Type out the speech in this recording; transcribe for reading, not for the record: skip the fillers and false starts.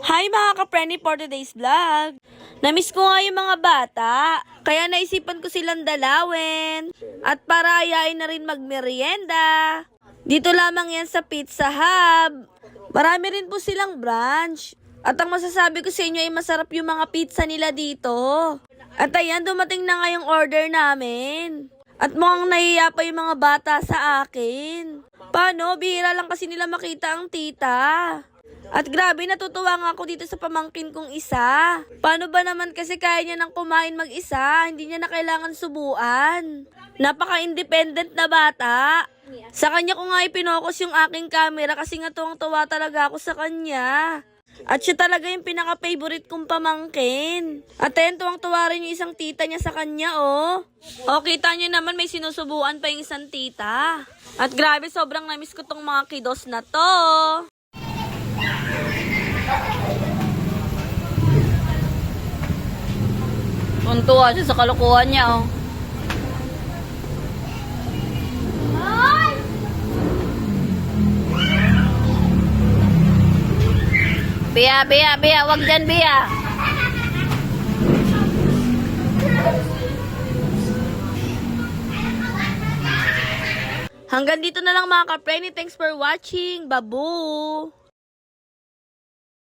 Hi mga ka-Frenny for today's vlog. Namiss ko nga yung mga bata, kaya naisipan ko silang dalawin. At para ayain na rin magmerienda. Dito lamang yan sa Pizza Hub. Marami rin po silang branch. At ang masasabi ko sa inyo ay masarap yung mga pizza nila dito. At ayan, dumating na nga yung order namin. At mukhang nahiya pa yung mga bata sa akin. Paano? Bihira lang kasi nila makita ang tita. At grabe, natutuwa nga ako dito sa pamangkin kong isa. Paano ba naman kasi kaya niya nang kumain mag-isa? Hindi niya na kailangan subuan. Napaka-independent na bata. Sa kanya ko nga ipinokus yung aking camera kasi nga tuwang-tuwa talaga ako sa kanya. At siya talaga yung pinaka-favorite kong pamangkin. At ayun, tuwang-tuwa rin yung isang tita niya sa kanya, oh. O, kita niyo naman may sinusubuan pa yung isang tita. At grabe, sobrang namiss ko tong mga kiddos na to. Tuntua siya sa kalukuhan niya, oh. Bia, wag dyan, Bia. Hanggang dito na lang mga ka-Frenny. Thanks for watching. Babu!